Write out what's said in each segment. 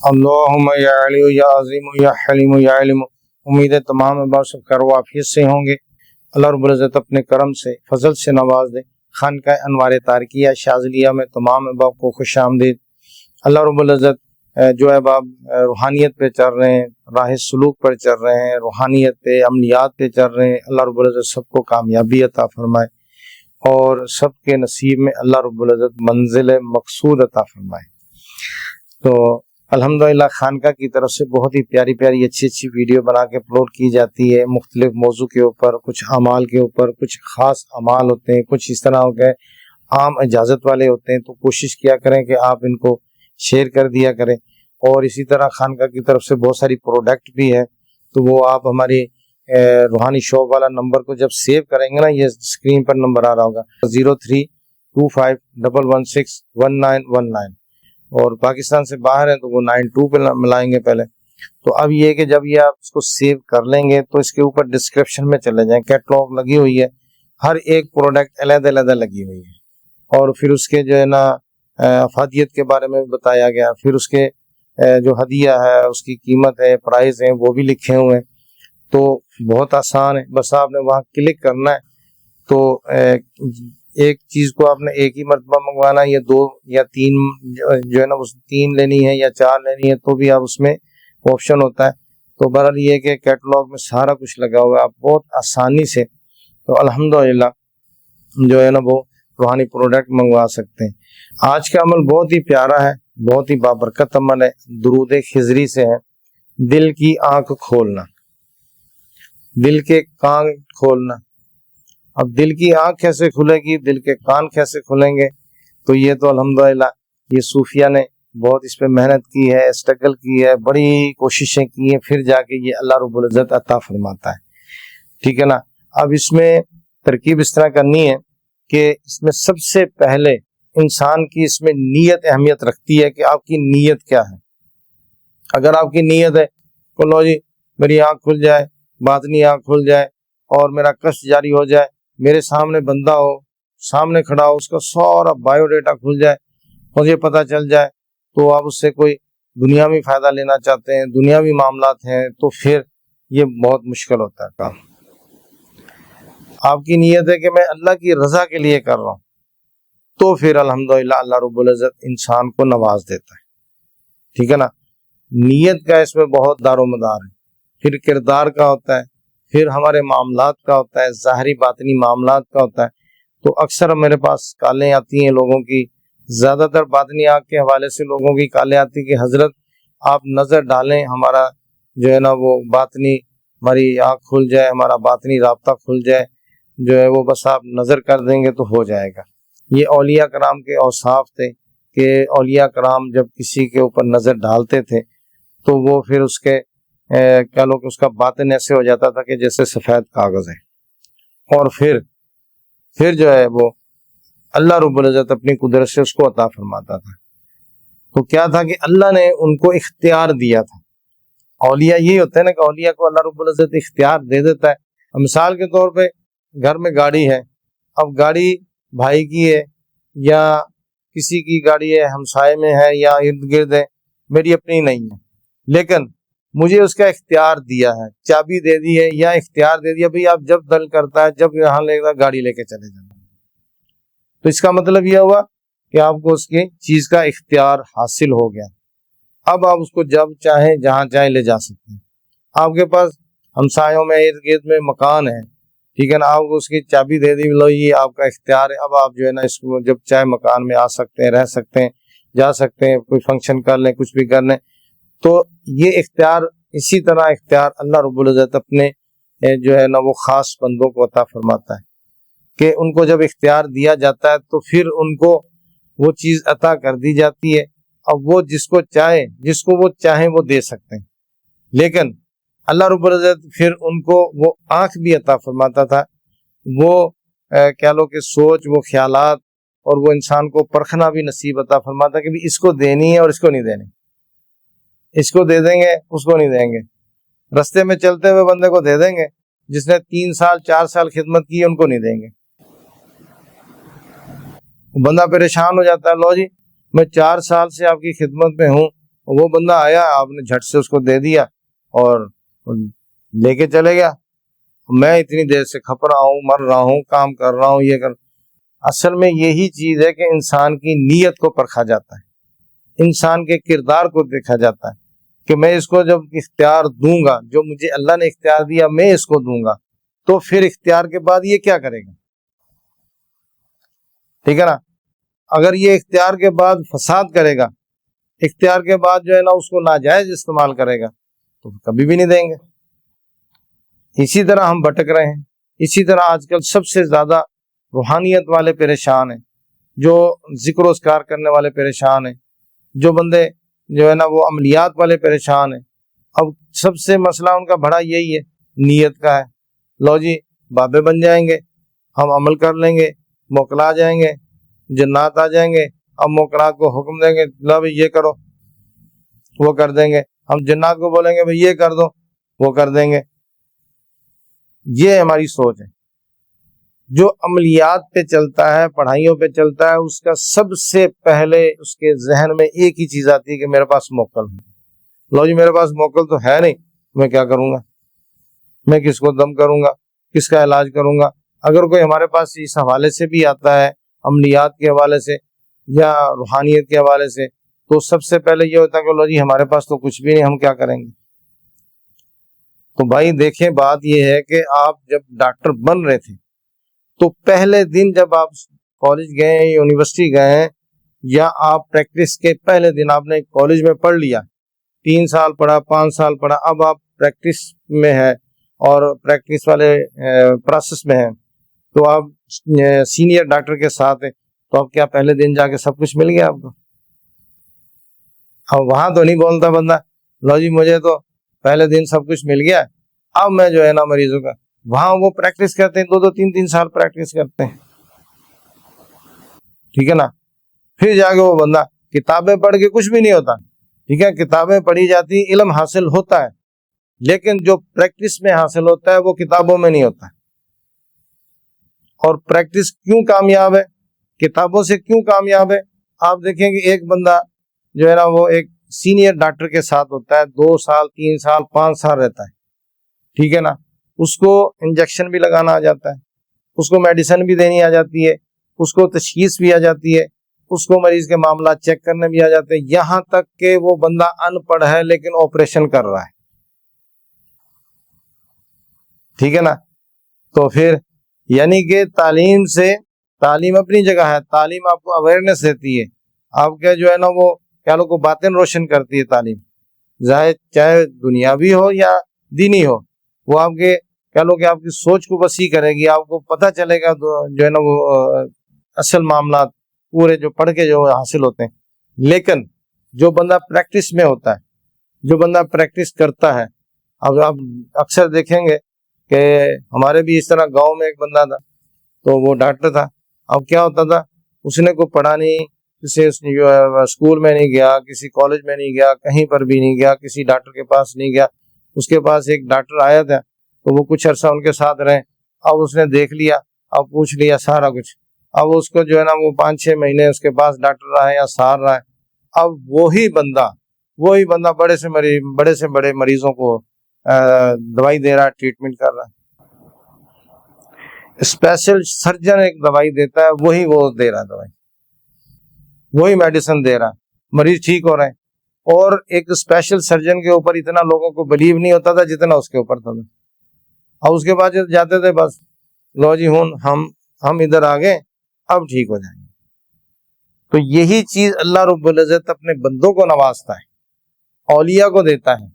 اللہم یا علی یا عظیم یا حلیم یا علم۔ امید ہے تمام احباب سب خیر و عافیت سے ہوں گے۔ اللہ رب العزت اپنے کرم سے فضل سے نواز دے۔ خانقاہ انوار تارکیہ شاذلیہ میں تمام احباب کو خوش آمدید۔ اللہ رب العزت جو احباب روحانیت پہ چل رہے ہیں، راہ سلوک پر چل رہے ہیں، روحانیت پہ عملیات پہ چل رہے ہیں، اللہ رب العزت سب کو کامیابی عطا فرمائے اور سب کے نصیب میں اللہ رب العزت منزل مقصود عطا فرمائے۔ تو الحمدللہ خانقاہ کی طرف سے بہت ہی پیاری پیاری اچھی ویڈیو بنا کے اپلوڈ کی جاتی ہے، مختلف موضوع کے اوپر، کچھ اعمال کے اوپر، کچھ خاص اعمال ہوتے ہیں، کچھ اس طرح ہو گئے عام اجازت والے ہوتے ہیں۔ تو کوشش کیا کریں کہ آپ ان کو شیئر کر دیا کریں، اور اسی طرح خانقاہ کی طرف سے بہت ساری پروڈکٹ بھی ہے، تو وہ آپ ہماری روحانی شاپ والا نمبر کو جب سیو کریں گے نا، یہ اسکرین پر نمبر آ رہا ہوگا 0325111919، اور پاکستان سے باہر ہیں تو وہ 92 پہ ملائیں گے پہلے۔ تو اب یہ کہ جب یہ آپ اس کو سیو کر لیں گے تو اس کے اوپر ڈسکرپشن میں چلے جائیں، کیٹلاگ لگی ہوئی ہے، ہر ایک پروڈکٹ علیحدہ لگی ہوئی ہے، اور پھر اس کے جو ہے نا افادیت کے بارے میں بتایا گیا، پھر اس کے جو ہدیہ ہے اس کی قیمت ہے، پرائز ہیں، وہ بھی لکھے ہوئے ہیں۔ تو بہت آسان ہے، بس آپ نے وہاں کلک کرنا ہے۔ تو ایک چیز کو آپ نے ایک ہی مرتبہ منگوانا ہے یا 2 یا 3 جو ہے نا، اس 3 لینی ہے یا 4 لینی ہے، تو بھی آپ اس میں آپشن ہوتا ہے۔ تو بہرحال یہ کہ کیٹلاگ میں سارا کچھ لگا ہوا ہے، آپ بہت آسانی سے تو الحمدللہ جو ہے نا وہ روحانی پروڈکٹ منگوا سکتے ہیں۔ آج کا عمل بہت ہی پیارا ہے، بہت ہی بابرکت عمل ہے، درود خضری سے ہے۔ دل کی آنکھ کھولنا، دل کے کان کھولنا۔ اب دل کی آنکھ کیسے کھلے گی، دل کے کان کیسے کھلیں گے؟ تو یہ تو الحمدللہ یہ صوفیہ نے بہت اس پہ محنت کی ہے، اسٹرگل کی ہے، بڑی کوششیں کی ہیں، پھر جا کے یہ اللہ رب العزت عطا فرماتا ہے، ٹھیک ہے نا۔ اب اس میں ترکیب اس طرح کرنی ہے کہ اس میں سب سے پہلے انسان کی اس میں نیت اہمیت رکھتی ہے کہ آپ کی نیت کیا ہے۔ اگر آپ کی نیت ہے کہ لو جی میری آنکھ کھل جائے، باطنی آنکھ کھل جائے اور میرا کشف جاری ہو جائے، میرے سامنے بندہ ہو، سامنے کھڑا ہو، اس کا سارا بایو ڈیٹا کھل جائے، مجھے پتہ چل جائے، تو آپ اس سے کوئی دنیاوی فائدہ لینا چاہتے ہیں، دنیاوی معاملات ہیں، تو پھر یہ بہت مشکل ہوتا ہے کام۔ آپ کی نیت ہے کہ میں اللہ کی رضا کے لیے کر رہا ہوں، تو پھر الحمدللہ اللہ رب العزت انسان کو نواز دیتا ہے، ٹھیک ہے نا۔ نیت کا اس میں بہت دار و مدار ہے، پھر کردار کا ہوتا ہے، پھر ہمارے معاملات کا ہوتا ہے، ظاہری باطنی معاملات کا ہوتا ہے۔ تو اکثر میرے پاس کالیں آتی ہیں لوگوں کی، زیادہ تر باطنی آنکھ کے حوالے سے لوگوں کی کالیں آتی کہ حضرت آپ نظر ڈالیں، ہمارا جو ہے نا وہ باطنی، ہماری آنکھ کھل جائے، ہمارا باطنی رابطہ کھل جائے، جو ہے وہ بس آپ نظر کر دیں گے تو ہو جائے گا۔ یہ اولیاء کرام کے اوصاف تھے کہ اولیاء کرام جب کسی کے اوپر نظر ڈالتے تھے تو وہ پھر اس کے کہہ لو کہ اس کا باطن ایسے ہو جاتا تھا کہ جیسے سفید کاغذ ہے، اور پھر جو ہے وہ اللہ رب العزت اپنی قدرت سے اس کو عطا فرماتا تھا۔ تو کیا تھا کہ اللہ نے ان کو اختیار دیا تھا۔ اولیاء یہی ہوتے ہیں نا کہ اولیاء کو اللہ رب العزت اختیار دے دیتا ہے۔ مثال کے طور پہ گھر میں گاڑی ہے، اب گاڑی بھائی کی ہے یا کسی کی گاڑی ہے، ہمسائے میں ہے یا ارد گرد ہے، میری اپنی نہیں ہے، لیکن مجھے اس کا اختیار دیا ہے، چابی دے دی ہے یا اختیار دے دیا بھئی آپ جب دل کرتا ہے، جب یہاں لے گا گاڑی لے کے چلے جانا۔ تو اس کا مطلب یہ ہوا کہ آپ کو اس کی چیز کا اختیار حاصل ہو گیا، اب آپ اس کو جب چاہیں جہاں چاہیں لے جا سکتے ہیں۔ آپ کے پاس ہمسایوں میں ارد گرد میں مکان ہے، ٹھیک ہے نا، آپ کو اس کی چابی دے دی، لو یہ آپ کا اختیار ہے، اب آپ جو ہے نا اس کو جب چاہے مکان میں آ سکتے ہیں، رہ سکتے ہیں، جا سکتے ہیں، کوئی فنکشن کر لیں، کچھ بھی کر لیں۔ تو یہ اختیار، اسی طرح اختیار اللہ رب العزت اپنے جو ہے نا وہ خاص بندوں کو عطا فرماتا ہے کہ ان کو جب اختیار دیا جاتا ہے تو پھر ان کو وہ چیز عطا کر دی جاتی ہے، اب وہ جس کو وہ چاہیں وہ دے سکتے ہیں۔ لیکن اللہ رب العزت پھر ان کو وہ آنکھ بھی عطا فرماتا تھا، وہ کہہ لو کہ سوچ، وہ خیالات، اور وہ انسان کو پرکھنا بھی نصیب عطا فرماتا کہ بھی اس کو دینی ہے اور اس کو نہیں دینی، اس کو دے دیں گے اس کو نہیں دیں گے، رستے میں چلتے ہوئے بندے کو دے دیں گے، جس نے 3 سال 4 سال خدمت کی ان کو نہیں دیں گے۔ بندہ پریشان ہو جاتا ہے، لو جی میں 4 سال سے آپ کی خدمت میں ہوں وہ بندہ آیا، آپ نے جھٹ سے اس کو دے دیا اور لے کے چلے گیا، میں اتنی دیر سے کھپ رہا ہوں، مر رہا ہوں، کام کر رہا ہوں، یہ کر. اصل میں یہی چیز ہے کہ انسان کی نیت کو پرکھا جاتا ہے، انسان کے کردار کو دیکھا جاتا ہے کہ میں اس کو جب اختیار دوں گا، جو مجھے اللہ نے اختیار دیا میں اس کو دوں گا، تو پھر اختیار کے بعد یہ کیا کرے گا. ٹھیک ہے نا. اگر یہ اختیار کے بعد فساد کرے گا، اختیار کے بعد جو ہے نا اس کو ناجائز استعمال کرے گا، تو کبھی بھی نہیں دیں گے. اسی طرح ہم بھٹک رہے ہیں. اسی طرح آج کل سب سے زیادہ روحانیت والے پریشان ہیں، جو ذکر و اذکار کرنے والے پریشان ہیں، جو بندے جو ہے نا وہ عملیات والے پریشان ہیں. اب سب سے مسئلہ ان کا بڑا یہی ہے، نیت کا ہے. لو جی بابے بن جائیں گے، ہم عمل کر لیں گے، موکلا جائیں گے، جنات آ جائیں گے، اب موکلات کو حکم دیں گے لو بھائی یہ کرو، وہ کر دیں گے. ہم جنات کو بولیں گے بھائی یہ کر دو، وہ کر دیں گے. یہ ہماری سوچ ہے. جو عملیات پہ چلتا ہے، پڑھائیوں پہ چلتا ہے، اس کا سب سے پہلے اس کے ذہن میں ایک ہی چیز آتی ہے کہ میرے پاس موکل ہے. لو جی میرے پاس موکل تو ہے نہیں، میں کیا کروں گا، میں کس کو دم کروں گا، کس کا علاج کروں گا. اگر کوئی ہمارے پاس اس حوالے سے بھی آتا ہے، عملیات کے حوالے سے یا روحانیت کے حوالے سے، تو سب سے پہلے یہ ہوتا ہے کہ لو جی ہمارے پاس تو کچھ بھی نہیں، ہم کیا کریں گے. تو بھائی دیکھیں، بات یہ ہے کہ آپ جب ڈاکٹر بن رہے تھے تو پہلے دن جب آپ کالج گئے، یونیورسٹی گئے، یا آپ پریکٹس کے پہلے دن آپ نے کالج میں پڑھ لیا، 3 سال پڑھا، 5 سال پڑھا، اب آپ پریکٹس میں ہے اور پریکٹس والے پروسیس میں ہیں، تو آپ سینئر ڈاکٹر کے ساتھ ہیں، تو اب کیا پہلے دن جا کے سب کچھ مل گیا آپ کو؟ اب وہاں تو نہیں بولتا بندہ لو جی مجھے تو پہلے دن سب کچھ مل گیا، اب میں جو ہے نا مریضوں کا. وہاں وہ پریکٹس کرتے ہیں، 2 3 سال پریکٹس کرتے ہیں. ٹھیک ہے نا. پھر جا کے وہ بندہ کتابیں پڑھ کے کچھ بھی نہیں ہوتا. ٹھیک ہے، کتابیں پڑھی جاتی، علم حاصل ہوتا ہے، لیکن جو پریکٹس میں حاصل ہوتا ہے وہ کتابوں میں نہیں ہوتا. اور پریکٹس کیوں کامیاب ہے، کتابوں سے کیوں کامیاب ہے؟ آپ دیکھیں کہ ایک بندہ جو ہے نا وہ ایک سینئر ڈاکٹر کے ساتھ ہوتا ہے، 2 سال 3 سال 5 سال رہتا ہے. ٹھیک ہے نا. اس کو انجیکشن بھی لگانا آ جاتا ہے، اس کو میڈیسن بھی دینی آ جاتی ہے، اس کو تشخیص بھی آ جاتی ہے، اس کو مریض کے معاملات چیک کرنے بھی آ جاتے ہیں. یہاں تک کہ وہ بندہ ان پڑھ ہے لیکن آپریشن کر رہا ہے. ٹھیک ہے نا. تو پھر یعنی کہ تعلیم اپنی جگہ ہے، تعلیم آپ کو اویئرنیس دیتی ہے، آپ کے جو ہے نا وہ کیا لوگ کو باتیں روشن کرتی ہے تعلیم، ظاہر چاہے دنیاوی ہو یا دینی ہو، وہ آپ کے کیا لوگ کہ آپ کی سوچ کو وسیع کرے گی، آپ کو پتہ چلے گا جو ہے نا وہ اصل معاملات پورے جو پڑھ کے جو حاصل ہوتے ہیں. لیکن جو بندہ پریکٹس میں ہوتا ہے، جو بندہ پریکٹس کرتا ہے، اب آپ اکثر دیکھیں گے کہ ہمارے بھی اس طرح گاؤں میں ایک بندہ تھا، تو وہ ڈاکٹر تھا. اب کیا ہوتا تھا، اس نے کوئی پڑھا نہیں، کسی اسکول میں نہیں گیا، کسی کالج میں نہیں گیا، کہیں پر بھی نہیں گیا، کسی ڈاکٹر کے پاس نہیں گیا. اس کے پاس ایک ڈاکٹر آیا تھا، تو وہ کچھ عرصہ ان کے ساتھ رہے. اب اس نے دیکھ لیا، اب پوچھ لیا سارا کچھ. اب اس کو جو ہے نا وہ 5 6 مہینے اس کے پاس ڈاکٹر رہا ہے یا سار رہا ہے. اب وہی بندہ بڑے سے بڑے مریضوں کو دوائی دے رہا ہے، ٹریٹمنٹ کر رہا ہے. اسپیشل سرجن ایک دوائی دیتا ہے، وہی وہ دے رہا ہے دوائی، وہی میڈیسن دے رہا ہے، مریض ٹھیک ہو رہے ہیں. اور ایک اسپیشل سرجن کے اوپر اتنا لوگوں کو بلیو نہیں ہوتا تھا جتنا اس کے اوپر تھا. اب اس کے بعد جاتے تھے، بس لو جی ہم ادھر آ گئے، اب ٹھیک ہو جائیں گے. تو یہی چیز اللہ رب العزت اپنے بندوں کو نوازتا ہے، اولیاء کو دیتا ہے.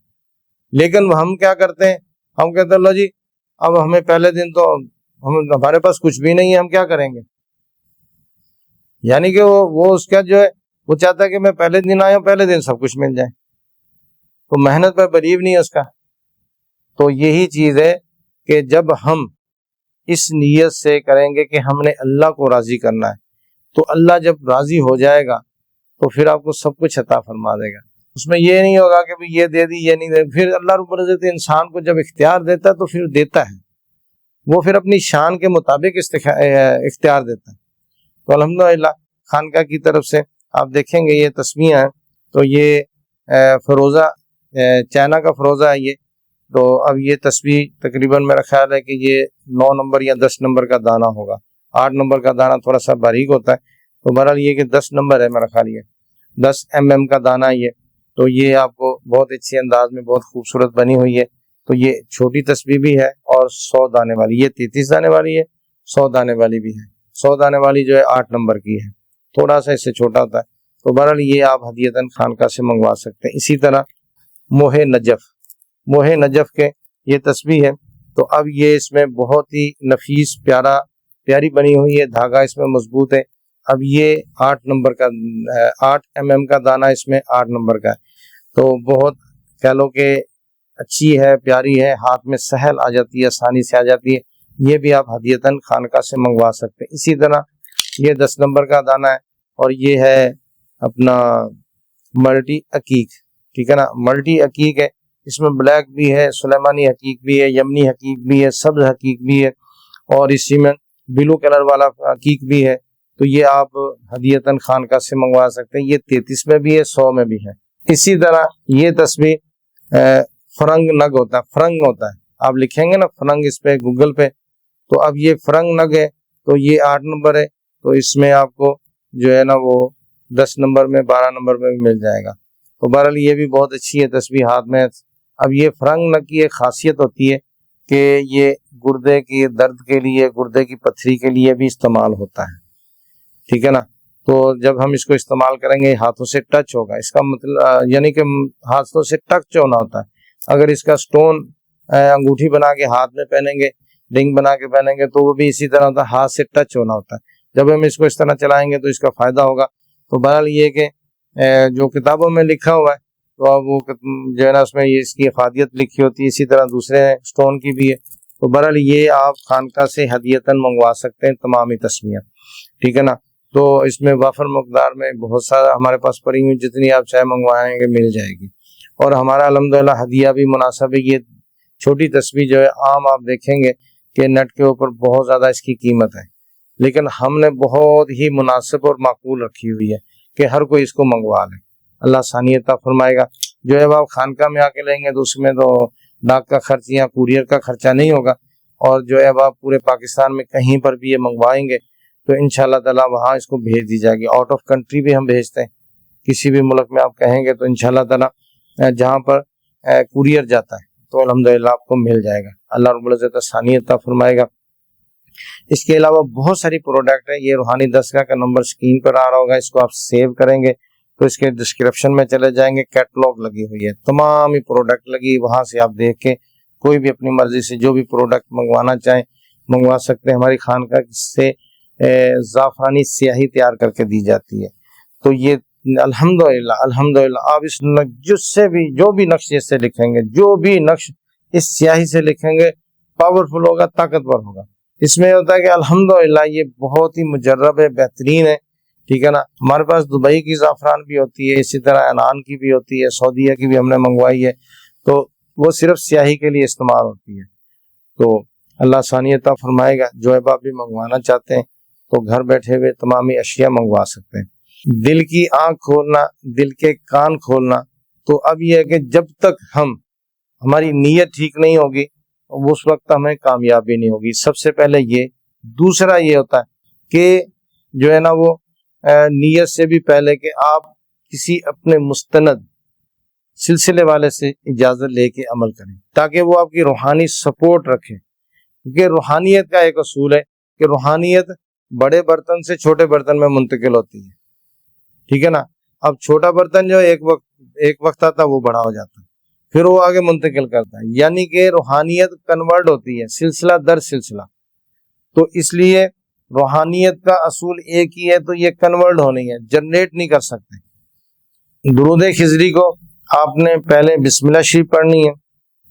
لیکن ہم کیا کرتے ہیں، ہم کہتے ہیں لو جی اب ہمیں پہلے دن تو ہمارے پاس کچھ بھی نہیں ہے، ہم کیا کریں گے. یعنی کہ وہ اس کا جو ہے وہ چاہتا ہے کہ میں پہلے دن آیا ہوں، پہلے دن سب کچھ مل جائے. تو محنت پر بلیو نہیں ہے اس کا. تو یہی چیز ہے کہ جب ہم اس نیت سے کریں گے کہ ہم نے اللہ کو راضی کرنا ہے، تو اللہ جب راضی ہو جائے گا تو پھر آپ کو سب کچھ عطا فرما دے گا. اس میں یہ نہیں ہوگا کہ یہ دے دی یہ نہیں دے. پھر اللہ رب العزت انسان کو جب اختیار دیتا ہے تو پھر دیتا ہے، وہ پھر اپنی شان کے مطابق اختیار دیتا ہے. تو الحمدللہ خانقاہ کی طرف سے آپ دیکھیں گے یہ تسمیہ ہے، تو یہ فروزہ چائنا کا فروزہ ہے یہ. تو اب یہ تسبیح تقریباً میرا خیال ہے کہ یہ 9 نمبر یا 10 نمبر کا دانہ ہوگا. 8 نمبر کا دانہ تھوڑا سا باریک ہوتا ہے. تو بہرحال یہ کہ 10 نمبر ہے میرا خیال, یہ 10 mm کا دانہ یہ. تو یہ آپ کو بہت اچھے انداز میں بہت خوبصورت بنی ہوئی ہے. تو یہ چھوٹی تسبیح بھی ہے اور 100 دانے والی, یہ 33 دانے والی ہے, 100 دانے والی بھی ہے. 100 دانے والی جو ہے 8 نمبر کی ہے, تھوڑا سا اس سے چھوٹا ہوتا ہے. تو بہرحال یہ آپ ہدیتاً خانقاہ سے منگوا سکتے ہیں. اسی طرح موہ نجف کے یہ تسبیح ہے. تو اب یہ اس میں بہت ہی نفیس پیاری بنی ہوئی ہے, دھاگا اس میں مضبوط ہے. اب یہ 8 نمبر کا 8 mm کا دانہ اس میں 8 نمبر کا ہے. تو بہت کہہ لو کہ اچھی ہے, پیاری ہے, ہاتھ میں سہل آ جاتی ہے, آسانی سے آ جاتی ہے. یہ بھی آپ ہدیتاً خانقاہ سے منگوا سکتے ہیں. اسی طرح یہ 10 نمبر کا دانہ ہے اور یہ ہے اپنا ملٹی عقیق, ٹھیک ہے نا, ملٹی عقیق ہے. اس میں بلیک بھی ہے, سلیمانی حقیق بھی ہے, یمنی حقیق بھی ہے, سبز حقیق بھی ہے, اور اسی میں بلو کلر والا حقیق بھی ہے. تو یہ آپ ہدیتاً خانقاہ سے منگوا سکتے ہیں. یہ 33 میں بھی ہے, 100 میں بھی ہے. اسی طرح یہ تسبیح فرنگ نگ ہوتا ہے, فرنگ ہوتا ہے, آپ لکھیں گے نا فرنگ اس پہ گوگل پہ, تو اب یہ فرنگ نگ ہے. تو یہ 8 نمبر ہے. تو اس میں آپ کو جو ہے نا وہ 10 نمبر میں 12 نمبر میں بھی مل جائے گا. تو بہرحال یہ بھی بہت اچھی ہے تسبیح ہاتھ میں. اب یہ فرنگ نگ کی ایک خاصیت ہوتی ہے کہ یہ گردے کی درد کے لیے, گردے کی پتھری کے لیے بھی استعمال ہوتا ہے, ٹھیک ہے نا. تو جب ہم اس کو استعمال کریں گے ہاتھوں سے ٹچ ہوگا, اس کا مطلب یعنی کہ ہاتھوں سے ٹچ ہونا ہوتا ہے. اگر اس کا سٹون انگوٹھی بنا کے ہاتھ میں پہنیں گے, رنگ بنا کے پہنیں گے, تو وہ بھی اسی طرح ہوتا ہے, ہاتھ سے ٹچ ہونا ہوتا ہے. جب ہم اس کو اس طرح چلائیں گے تو اس کا فائدہ ہوگا. تو بہرحال یہ کہ جو کتابوں میں لکھا ہوا ہے تو اب وہ جو ہے نا اس میں یہ اس کی افادیت لکھی ہوتی ہے. اسی طرح دوسرے سٹون کی بھی ہے. تو بہرحال یہ آپ خانقاہ سے ہدیتاً منگوا سکتے ہیں تمام ہی تسبیحیں, ٹھیک ہے نا. تو اس میں وافر مقدار میں بہت سارا ہمارے پاس پڑی ہوئی, جتنی آپ چاہے منگوائیں گے مل جائے گی. اور ہمارا الحمدللہ ہدیہ بھی مناسب ہے. یہ چھوٹی تسبیح جو ہے عام آپ دیکھیں گے کہ نیٹ کے اوپر بہت زیادہ اس کی قیمت ہے, لیکن ہم نے بہت ہی مناسب اور معقول رکھی ہوئی ہے کہ ہر کوئی اس کو منگوا لے. اللہ آسانی عطا فرمائے گا. جو ہے آپ خانقاہ میں آ کے لیں گے تو اس میں تو ڈاک کا خرچ یا کوریئر کا خرچہ نہیں ہوگا. اور جو ہے آپ پورے پاکستان میں کہیں پر بھی یہ منگوائیں گے تو انشاءاللہ تعالی وہاں اس کو بھیج دی جائے گی. آؤٹ آف کنٹری بھی ہم بھیجتے ہیں, کسی بھی ملک میں آپ کہیں گے تو انشاءاللہ تعالی جہاں پر کوریئر جاتا ہے تو الحمدللہ آپ کو مل جائے گا. اللہ رب العزت آسانی عطا فرمائے گا. اس کے علاوہ بہت ساری پروڈکٹ ہے. یہ روحانی دستگاہ کا نمبر سکرین پر آ رہا ہوگا, اس کو آپ سیو کریں گے تو اس کے ڈسکرپشن میں چلے جائیں گے, کیٹلاگ لگی ہوئی ہے, تمام ہی پروڈکٹ لگی, وہاں سے آپ دیکھ کے کوئی بھی اپنی مرضی سے جو بھی پروڈکٹ منگوانا چاہیں منگوا سکتے ہیں. ہماری خانقاہ سے زعفرانی سیاہی تیار کر کے دی جاتی ہے. تو یہ الحمدللہ آپ اس جس سے بھی جو بھی نقش اس سے لکھیں گے, جو بھی نقش اس سیاہی سے لکھیں گے پاورفل ہوگا, طاقتور ہوگا. اس میں ہوتا ہے کہ الحمدللہ یہ بہت ہی مجرب ہے, بہترین ہے, ٹھیک ہے نا. ہمارے پاس دبئی کی زعفران بھی ہوتی ہے, اسی طرح عنان کی بھی ہوتی ہے, سعودیہ کی بھی ہم نے منگوائی ہے. تو وہ صرف سیاہی کے لیے استعمال ہوتی ہے. تو اللہ آسانی عطا فرمائے گا. جو ہے آپ بھی منگوانا چاہتے ہیں تو گھر بیٹھے ہوئے تمامی اشیاء منگوا سکتے ہیں. دل کی آنکھ کھولنا, دل کے کان کھولنا. تو اب یہ ہے کہ جب تک ہماری نیت ٹھیک نہیں ہوگی اس وقت ہمیں کامیابی نہیں ہوگی. سب سے پہلے یہ. دوسرا یہ ہوتا ہے کہ جو ہے نا وہ نیت سے بھی پہلے کہ آپ کسی اپنے مستند سلسلے والے سے اجازت لے کے عمل کریں تاکہ وہ آپ کی روحانی سپورٹ رکھے. کیونکہ روحانیت کا ایک اصول ہے کہ روحانیت بڑے برتن سے چھوٹے برتن میں منتقل ہوتی ہے, ٹھیک ہے نا. اب چھوٹا برتن جو ایک وقت آتا ہے وہ بڑا ہو جاتا ہے, پھر وہ آگے منتقل کرتا ہے. یعنی کہ روحانیت کنورٹ ہوتی ہے سلسلہ در سلسلہ. تو اس لیے روحانیت کا اصول ایک ہی ہے, تو یہ کنورٹ ہونی ہے, جنریٹ نہیں کر سکتے. درود خضری کو آپ نے پہلے بسم اللہ شریف پڑھنی ہے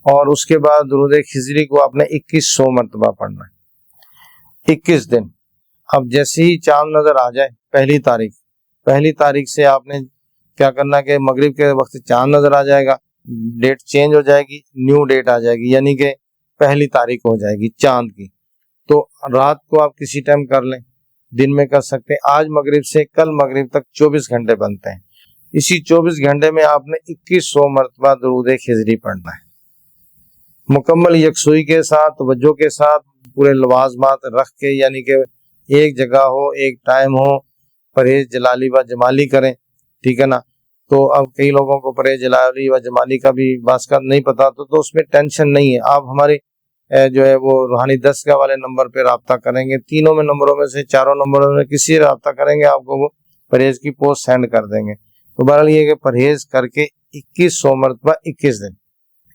اور اس کے بعد درود خضری کو آپ نے 2100 مرتبہ پڑھنا ہے, 21 دن. اب جیسے ہی چاند نظر آ جائے پہلی تاریخ سے آپ نے کیا کرنا کہ مغرب کے وقت چاند نظر آ جائے گا, ڈیٹ چینج ہو جائے گی, نیو ڈیٹ آ جائے گی, یعنی کہ پہلی تاریخ ہو جائے گی چاند کی. تو رات کو آپ کسی ٹائم کر لیں, دن میں کر سکتے ہیں. آج مغرب سے کل مغرب تک 24 گھنٹے بنتے ہیں. اسی 24 گھنٹے میں آپ نے 2100 مرتبہ درود خضری پڑھنا ہے، مکمل یکسوئی کے ساتھ، توجہ کے ساتھ، پورے لوازمات رکھ کے، یعنی کہ ایک جگہ ہو، ایک ٹائم ہو، پرہیز جلالی و جمالی کریں، ٹھیک ہے نا۔ تو اب کئی لوگوں کو پرہیز جلالی و جمالی کا بھی بعض کا نہیں پتا، تو اس میں ٹینشن نہیں ہے، آپ ہماری جو ہے وہ روحانی دستگاہ والے نمبر پہ رابطہ کریں گے، تینوں میں نمبروں میں سے 4 نمبروں میں کسی رابطہ کریں گے، آپ کو وہ پرہیز کی پوسٹ سینڈ کر دیں گے۔ تو بہرحال یہ کہ پرہیز کر کے 2100 مرتبہ 21 دن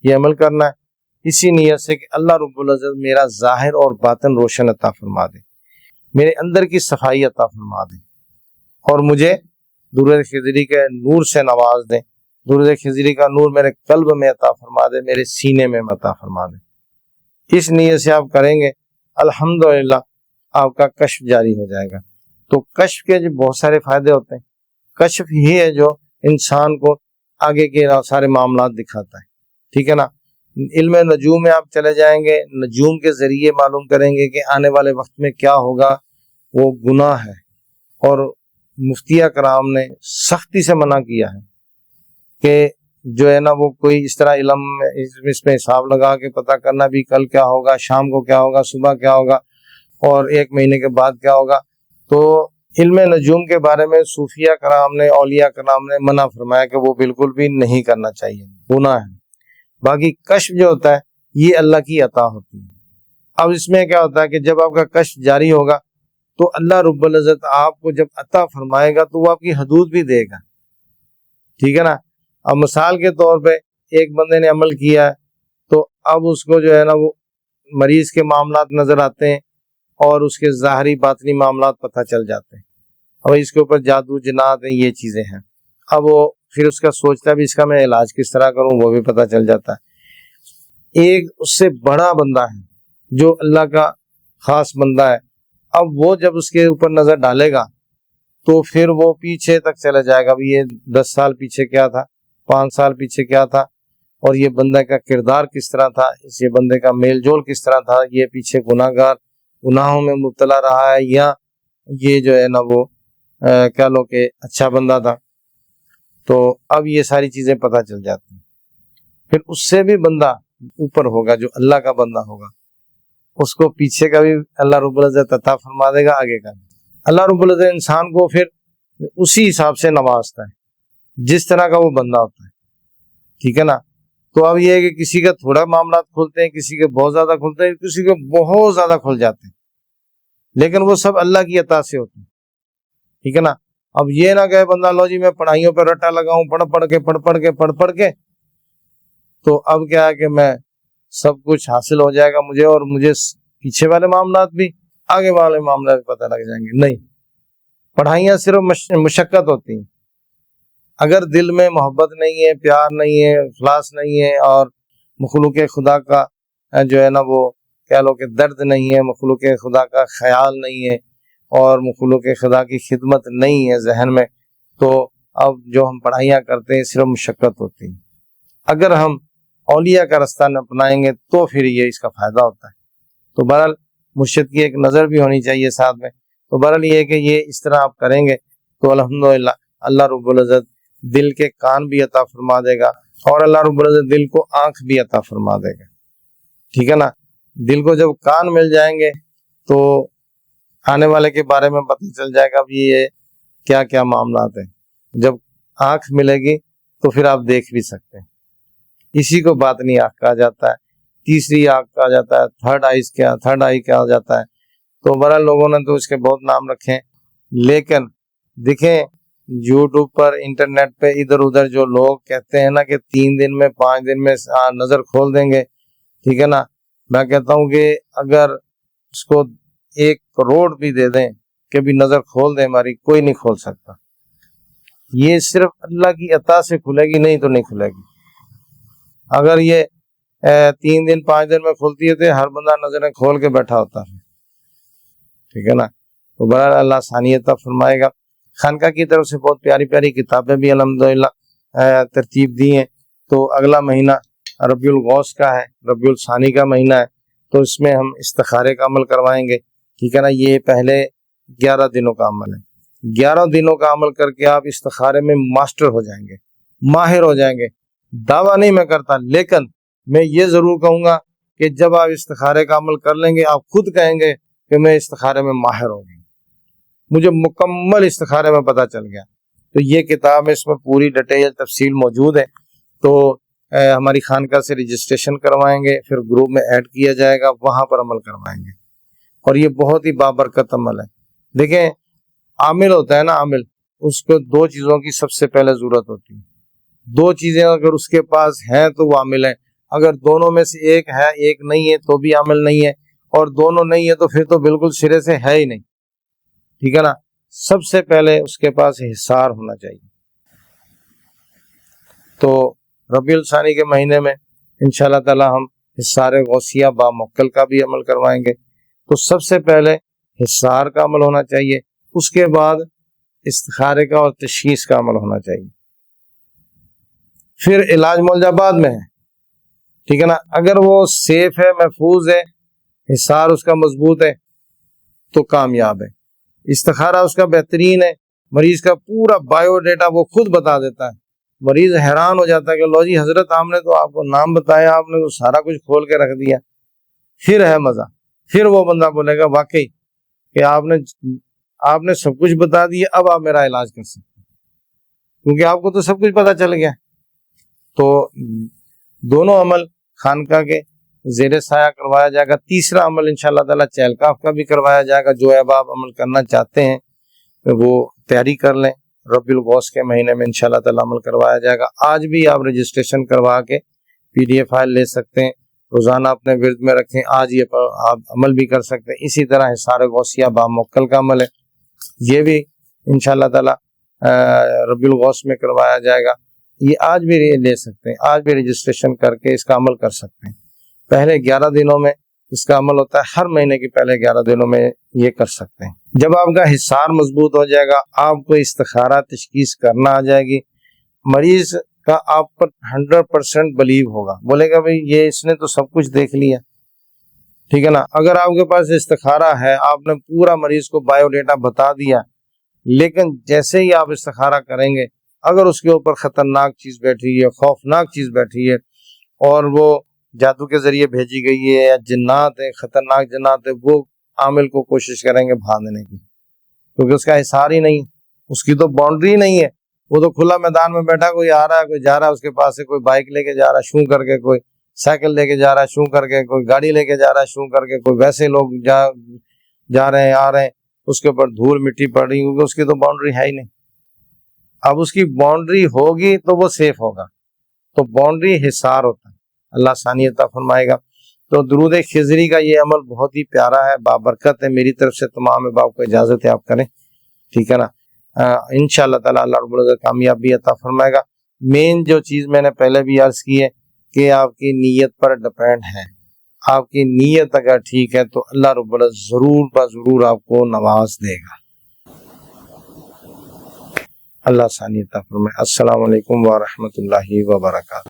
یہ عمل کرنا ہے، اسی نیت سے کہ اللہ رب العزت میرا ظاہر اور باطن روشن عطا فرما دے، میرے اندر کی صفائی عطا فرما دے، اور مجھے درود خضری کے نور سے نواز دے، درود خضری کا نور میرے قلب میں عطا فرما دے، میرے سینے میں عطا فرما دے۔ اس نیت سے آپ کریں گے، الحمدللہ آپ کا کشف جاری ہو جائے گا۔ تو کشف کے جو بہت سارے فائدے ہوتے ہیں، کشف ہی ہے جو انسان کو آگے کے سارے معاملات دکھاتا ہے، ٹھیک ہے نا۔ علم نجوم میں آپ چلے جائیں گے، نجوم کے ذریعے معلوم کریں گے کہ آنے والے وقت میں کیا ہوگا، وہ گناہ ہے، اور مفتی کرام نے سختی سے منع کیا ہے کہ جو ہے نا وہ کوئی اس طرح علم اس میں حساب لگا کے پتہ کرنا بھی کل کیا ہوگا، شام کو کیا ہوگا، صبح کیا ہوگا، اور 1 مہینے کے بعد کیا ہوگا۔ تو علم نجوم کے بارے میں صوفیہ کرام نے، اولیاء کرام نے منع فرمایا کہ وہ بالکل بھی نہیں کرنا چاہیے، گناہ ہے۔ باقی کشف جو ہوتا ہے یہ اللہ کی عطا ہوتی ہے۔ اب اس میں کیا ہوتا ہے کہ جب آپ کا کشف جاری ہوگا تو اللہ رب العزت آپ کو جب عطا فرمائے گا تو وہ آپ کی حدود بھی دے گا، ٹھیک ہے نا۔ اب مثال کے طور پہ ایک بندے نے عمل کیا ہے، تو اب اس کو جو ہے نا وہ مریض کے معاملات نظر آتے ہیں، اور اس کے ظاہری باطنی معاملات پتہ چل جاتے ہیں، اور اس کے اوپر جادو جنات ہیں، یہ چیزیں ہیں۔ اب وہ پھر اس کا سوچتا ہے بھی اس کا میں علاج کس طرح کروں، وہ بھی پتہ چل جاتا ہے۔ ایک اس سے بڑا بندہ ہے جو اللہ کا خاص بندہ ہے، اب وہ جب اس کے اوپر نظر ڈالے گا تو پھر وہ پیچھے تک چلا جائے گا، بھی یہ 10 سال پیچھے کیا تھا، 5 سال پیچھے کیا تھا، اور یہ بندہ کا کردار کس طرح تھا، اس یہ بندے کا میل جول کس طرح تھا، یہ پیچھے گناہوں میں مبتلا رہا ہے، یا یہ جو ہے نا وہ کہہ لو کہ اچھا بندہ تھا۔ تو اب یہ ساری چیزیں پتہ چل جاتی ہیں۔ پھر اس سے بھی بندہ اوپر ہوگا جو اللہ کا بندہ ہوگا، اس کو پیچھے کا بھی اللہ رب العزت عطا فرما دے گا، آگے کا بھی۔ اللہ رب العزت انسان کو پھر اسی حساب سے نوازتا ہے جس طرح کا وہ بندہ ہوتا ہے، ٹھیک ہے نا۔ تو اب یہ ہے کہ کسی کا تھوڑا معاملات کھلتے ہیں، کسی کے بہت زیادہ کھلتے ہیں، کسی کے بہت زیادہ کھل جاتے ہیں، لیکن وہ سب اللہ کی عطا سے ہوتے ہیں، ٹھیک ہے نا۔ اب یہ نہ کہے بندہ لو جی میں پڑھائیوں پہ رٹا لگاؤں، پڑھ کے تو اب کیا ہے کہ میں سب کچھ حاصل ہو جائے گا مجھے، اور مجھے پیچھے والے معاملات بھی آگے والے معاملات بھی پتہ لگ جائیں گے۔ نہیں، پڑھائیاں صرف مشقت ہوتی ہیں۔ اگر دل میں محبت نہیں ہے، پیار نہیں ہے، اخلاص نہیں ہے، اور مخلوق خدا کا جو ہے نا وہ کہہ لو کہ درد نہیں ہے، مخلوق خدا کا خیال نہیں ہے، اور مخلوق خدا کی خدمت نہیں ہے ذہن میں، تو اب جو ہم پڑھائیاں کرتے ہیں صرف مشقت ہوتی ہے۔ اگر ہم اولیاء کا رستہ نہ اپنائیں گے تو پھر یہ اس کا فائدہ ہوتا ہے۔ تو بہرحال مرشد کی ایک نظر بھی ہونی چاہیے ساتھ میں۔ تو بہرحال یہ ہے کہ یہ اس طرح آپ کریں گے تو الحمدللہ اللہ رب العزت دل کے کان بھی عطا فرما دے گا، اور اللہ رب العزت دل کو آنکھ بھی عطا فرما دے گا، ٹھیک ہے نا۔ دل کو جب کان مل جائیں گے تو آنے والے کے بارے میں پتہ چل جائے گا بھی یہ کیا کیا معاملات ہیں۔ جب آنکھ ملے گی تو پھر آپ دیکھ بھی سکتے ہیں، اسی کو باطنی آنکھ کہا جاتا ہے، تیسری آنکھ کہا جاتا ہے، تھرڈ آئی کہا جاتا ہے۔ تو بہرحال لوگوں نے تو اس کے بہت نام رکھے ہیں، لیکن دیکھیں یوٹیوب پر، انٹرنیٹ پہ ادھر ادھر جو لوگ کہتے ہیں نا کہ 3 دن میں 5 دن میں نظر کھول دیں گے، ٹھیک ہے نا، میں کہتا ہوں کہ اگر اس کو 1 کروڑ بھی دے دیں کہ بھی نظر کھول دیں ہماری، کوئی نہیں کھول سکتا۔ یہ صرف اللہ کی عطا سے کھلے گی، نہیں تو نہیں کھلے گی۔ اگر یہ 3 دن 5 دن میں کھلتی ہے تو ہر بندہ نظریں کھول کے بیٹھا ہوتا ہے، ٹھیک ہے نا۔ تو بہرحال اللہ آسانی عطا فرمائے گا۔ خانقاہ کی طرف سے بہت پیاری پیاری کتابیں بھی الحمدللہ ترتیب دی ہیں۔ تو اگلا مہینہ ربیع الغوث کا ہے، ربیع الثانی کا مہینہ ہے، تو اس میں ہم استخارے کا عمل کروائیں گے، ٹھیک ہے نا۔ یہ پہلے 11 دنوں کا عمل ہے، 11 دنوں کا عمل کر کے آپ استخارے میں ماسٹر ہو جائیں گے، ماہر ہو جائیں گے۔ دعویٰ نہیں میں کرتا، لیکن میں یہ ضرور کہوں گا کہ جب آپ استخارے کا عمل کر لیں گے آپ خود کہیں گے کہ میں استخارے میں ماہر ہو گئی، مجھے مکمل استخارے میں پتہ چل گیا۔ تو یہ کتاب ہے، اس میں پوری ڈیٹیل تفصیل موجود ہے۔ تو ہماری خانقاہ سے رجسٹریشن کروائیں گے، پھر گروپ میں ایڈ کیا جائے گا، وہاں پر عمل کروائیں گے۔ اور یہ بہت ہی بابرکت عمل ہے۔ دیکھیں عامل ہوتا ہے نا، عامل، اس کو 2 چیزوں کی سب سے پہلے ضرورت ہوتی ہے۔ 2 چیزیں اگر اس کے پاس ہیں تو وہ عامل ہے، اگر دونوں میں سے ایک ہے ایک نہیں ہے تو بھی عامل نہیں ہے، اور دونوں نہیں ہے تو پھر تو بالکل سرے سے ہے ہی نہیں، ٹھیک ہے نا۔ سب سے پہلے اس کے پاس حصار ہونا چاہیے۔ تو ربیع الثانی کے مہینے میں انشاءاللہ تعالی ہم حصار غوثیہ با موکل کا بھی عمل کروائیں گے۔ تو سب سے پہلے حصار کا عمل ہونا چاہیے، اس کے بعد استخارے کا اور تشخیص کا عمل ہونا چاہیے، پھر علاج معالجہ بعد میں ہے، ٹھیک ہے نا۔ اگر وہ سیف ہے، محفوظ ہے، حصار اس کا مضبوط ہے تو کامیاب ہے۔ استخارہ اس کا بہترین ہے، مریض کا پورا بایو ڈیٹا وہ خود بتا دیتا ہے، مریض حیران ہو جاتا ہے کہ لو جی حضرت آپ نے تو آپ کو نام بتایا، آپ نے تو سارا کچھ کھول کے رکھ دیا۔ پھر ہے مزہ، پھر وہ بندہ بولے گا واقعی کہ آپ نے سب کچھ بتا دیا، اب آپ میرا علاج کر سکتے ہیں، کیونکہ آپ کو تو سب کچھ پتا چل گیا۔ تو دونوں عمل خانقاہ کے زیر سایہ کروایا جائے گا۔ تیسرا عمل انشاءاللہ تعالی چہلکاف کا بھی کروایا جائے گا۔ جو اب آپ عمل کرنا چاہتے ہیں وہ تیاری کر لیں، ربیع الغوث کے مہینے میں انشاءاللہ تعالی عمل کروایا جائے گا۔ آج بھی آپ رجسٹریشن کروا کے PDF فائل لے سکتے ہیں، روزانہ اپنے ورد میں رکھیں، آج یہ آپ عمل بھی کر سکتے ہیں۔ اسی طرح حصار غوثیہ با موکل کا عمل ہے، یہ بھی انشاءاللہ تعالی ربیع الغوث میں کروایا جائے گا۔ یہ آج بھی لے سکتے ہیں، آج بھی رجسٹریشن کر کے اس کا عمل کر سکتے ہیں۔ پہلے 11 دنوں میں اس کا عمل ہوتا ہے، ہر مہینے کے پہلے 11 دنوں میں یہ کر سکتے ہیں۔ جب آپ کا حصار مضبوط ہو جائے گا، آپ کو استخارہ تشخیص کرنا آ جائے گی، مریض کا آپ پر 100% بلیو ہوگا، بولے گا بھئی یہ اس نے تو سب کچھ دیکھ لیا، ٹھیک ہے نا۔ اگر آپ کے پاس استخارہ ہے، آپ نے پورا مریض کو بایو ڈیٹا بتا دیا، لیکن جیسے ہی آپ استخارہ کریں گے، اگر اس کے اوپر خطرناک چیز بیٹھی ہے، خوفناک چیز بیٹھی ہے، اور وہ جادو کے ذریعے بھیجی گئی ہے یا جنات ہے، خطرناک جنات ہے، وہ عامل کو کوشش کریں گے بھاگنے کی، کیونکہ اس کا حصار ہی نہیں ہے، اس کی تو باؤنڈری نہیں ہے، وہ تو کھلا میدان میں بیٹھا، کوئی آ رہا ہے کوئی جا رہا ہے، اس کے پاس سے کوئی بائک لے کے جا رہا ہے شوں کر کے، کوئی سائیکل لے کے جا رہا ہے شوں کر کے، کوئی گاڑی لے کے جا رہا ہے شوں کر کے، کوئی ویسے لوگ جا رہے ہیں آ رہے ہیں، اس کے اوپر دھول مٹی پڑ رہی، کیونکہ اس کی تو باؤنڈری ہے ہی نہیں۔ اب اس کی باؤنڈری ہوگی تو وہ سیف ہوگا، تو باؤنڈری حصار ہوتا ہے، اللہ آسانی عطا فرمائے گا۔ تو درود خضری کا یہ عمل بہت ہی پیارا ہے، بابرکت ہے، میری طرف سے تمام احباب کو اجازت ہے آپ کریں، ٹھیک ہے نا۔ انشاءاللہ تعالی اللہ رب العزت کامیابی عطا فرمائے گا۔ مین جو چیز میں نے پہلے بھی عرض کی ہے کہ آپ کی نیت پر ڈپینڈ ہے، آپ کی نیت اگر ٹھیک ہے تو اللہ رب العزت ضرور بضرور آپ کو نواز دے گا۔ اللہ آسانی عطا فرمائے۔ السلام علیکم ورحمۃ اللہ وبرکاتہ۔